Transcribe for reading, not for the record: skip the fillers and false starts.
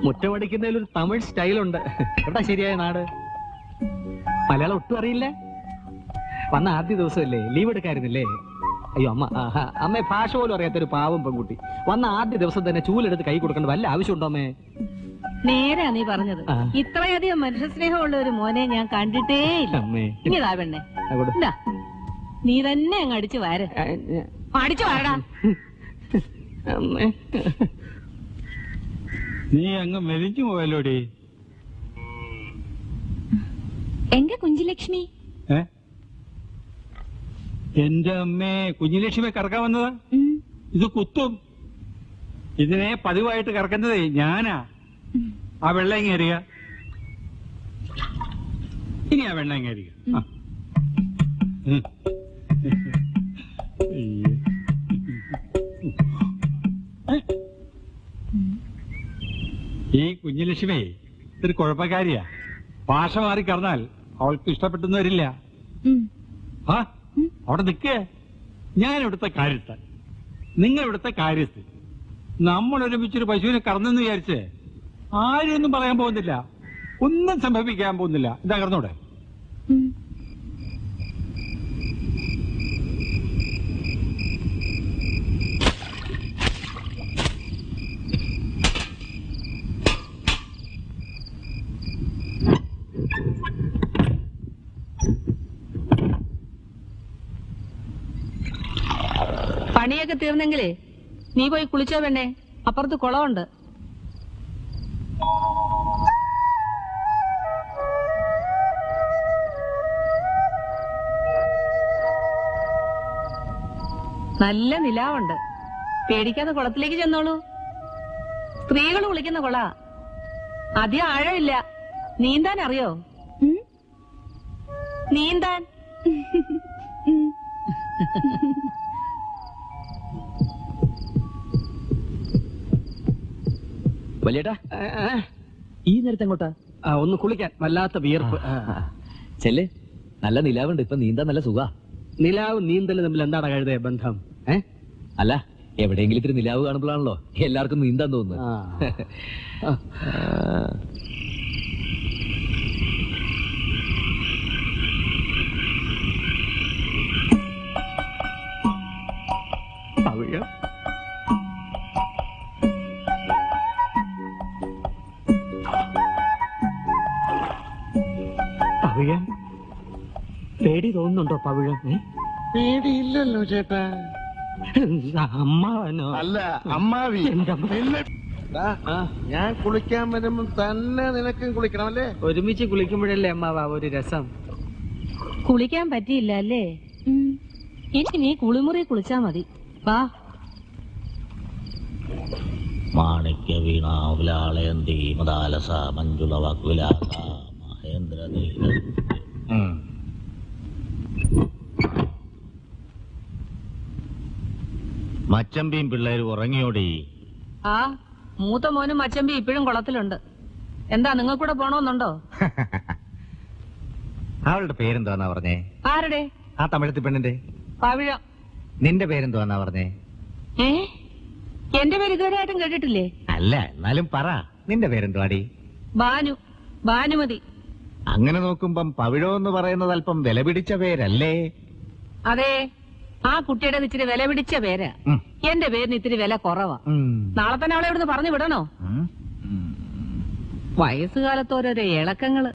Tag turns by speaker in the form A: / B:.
A: മുറ്റമടിക്കുന്നതിൽ ഒരു തമിഴ് സ്റ്റൈലുണ്ട്. എവിടെ ശരിയായ നാട്? മലയാളം ഒട്ടും അറിയില്ല. വന്ന ആദ്യ ദിവസമല്ലേ, ലീവ് എടുക്കായിരുന്നില്ലേ? അയ്യോ അമ്മ, അമ്മയെ ഭാഷ പോലും അറിയാത്തൊരു പാവം പെൺകുട്ടി. വന്ന ആദ്യ ദിവസം തന്നെ ചൂലെടുത്ത് കൈ കൊടുക്കേണ്ട വല്ല ആവശ്യമുണ്ടോ അമ്മേ?
B: നേരാ നീ പറഞ്ഞത്. ഇത്രയധികം മനുഷ്യ സ്നേഹമുള്ള ഒരു മോനെ ഞാൻ കണ്ടിട്ടേ ഇല്ല. ഇതാ പെണ്ണെ, നീ തന്നെ അങ്ങ് അടിച്ചു വാര. അടിച്ചു വാരടാ.
C: നീ അങ്ങ് മെലിഞ്ഞു പോയല്ലോടി.
B: എങ്ക കുഞ്ചുലക്ഷ്മി?
C: എന്റെ അമ്മേ, കുഞ്ഞുലക്ഷ്മിയെ കറക്കാൻ വന്നതാ? ഇത് കുത്തും. ഇതിനെ പതിവായിട്ട് കറക്കുന്നതേ ഞാനാ. ആ വെള്ളം ഇങ്ങേറിയ, ഇനി ആ വെള്ളം ഇങ്ങേറിയ. ഈ കുഞ്ഞുലക്ഷ്മി ഇതൊരു കുഴപ്പക്കാരിയാ. ഭാഷ മാറി കറന്നാൽ അവൾക്ക് ഇഷ്ടപ്പെട്ടെന്ന് വരില്ല. ആ അവിടെ നിൽക്കേ. ഞാൻ ഇവിടുത്തെ കാര്യസ്ഥ, നിങ്ങൾ ഇവിടുത്തെ കാര്യസ്ഥ. നമ്മൾ ഒരുമിച്ചൊരു പശുവിനെ കറന്നെന്ന് വിചാരിച്ച് ആരെയൊന്നും പറയാൻ പോകുന്നില്ല, ഒന്നും സംഭവിക്കാൻ പോകുന്നില്ല. ഇതാ കറന്നൂടെ?
B: പണിയൊക്കെ തീർന്നെങ്കിലേ നീ പോയി കുളിച്ചോ പെണ്ണേ, അപ്പുറത്ത് കുളമുണ്ട്. നല്ല നിലാവുണ്ട്, പേടിക്കാതെ കുളത്തിലേക്ക് ചെന്നോളൂ. സ്ത്രീകൾ കുളിക്കുന്ന കുള, അധികം ആഴമില്ല. നീന്താൻ അറിയോ? നീന്താൻ
A: വലിയേട്ടാ, ഈ നേരത്തെ എങ്ങോട്ടാ? ഒന്ന് കുളിക്കാൻ, വല്ലാത്ത വിയർപ്പ്.
D: ചെല്ല്, നല്ല നിലാവുണ്ട്. ഇപ്പൊ നീന്താൻ നല്ല സുഖ.
A: നിലാവ് നീന്തല് തമ്മിൽ എന്താണ് കഴുതേ ബന്ധം?
D: അല്ല, എവിടെയെങ്കിലും ഇത്തിരി നിലാവ് കാണുമ്പോഴാണല്ലോ എല്ലാവർക്കും നീന്താൻ തോന്നുന്നത്.
A: പവിഴം, പേടി തോന്നുന്നുണ്ടോ പവിഴം?
E: പേടിയില്ലല്ലോ ചേട്ടാ.
A: അമ്മാവനോ?
E: അല്ല, അമ്മാവി. ഞാൻ കുളിക്കാൻ വരുമ്പോ തന്നെ നിനക്കും കുളിക്കണമല്ലേ?
A: ഒരുമിച്ച് കുളിക്കുമ്പോഴല്ലേ അമ്മാവാ ഒരു രസം.
B: കുളിക്കാൻ പറ്റിയില്ല അല്ലേ? എനിക്ക് നീ കുളിമുറി കുളിച്ചാ മതി. വാ.
D: മാണിക്യ വീണാവുലാളയന്തി മദാലസ മഞ്ജുള വാഗ്വിലാസ മഹേന്ദ്ര. മച്ചമ്പിയും പിള്ളേരും ഉറങ്ങിയോടി?
B: ആ, മൂത്ത മോനും മച്ചമ്പി ഇപ്പോഴും കുളത്തിലുണ്ട്. എന്താ, നിങ്ങൾക്കൂടെ പോണോന്നുണ്ടോ?
D: അവളുടെ പേരെന്താന്നാ പറഞ്ഞേ?
B: ആരുടെ?
D: ആ തമിഴത്തി പെണ്ണിന്റെ.
B: പവിഴം.
D: നിന്റെ പേരെന്താന്നാ പറഞ്ഞേ?
B: എന്റെ പേര് ഇതുവരെയായിട്ടും കേട്ടിട്ടില്ലേ?
D: അല്ല, എന്നാലും പറ, നിന്റെ പേരെന്തുവാടി?
B: ബാനു, ഭാനുമതി.
D: അങ്ങനെ നോക്കുമ്പം പവിഴം എന്ന് പറയുന്നത് അല്പം വില പിടിച്ച പേരല്ലേ?
B: അതെ, ആ കുട്ടിയുടെ ഇച്ചിരി വില പിടിച്ച പേരാ. എന്റെ പേരിന് ഇത്തിരി വില കുറവാ. നാളെ തന്നെ അവളെ ഇവിടുന്ന് പറഞ്ഞു വിടണോ? വയസ്സുകാലത്ത് ഓരോരോ ഇളക്കങ്ങള്.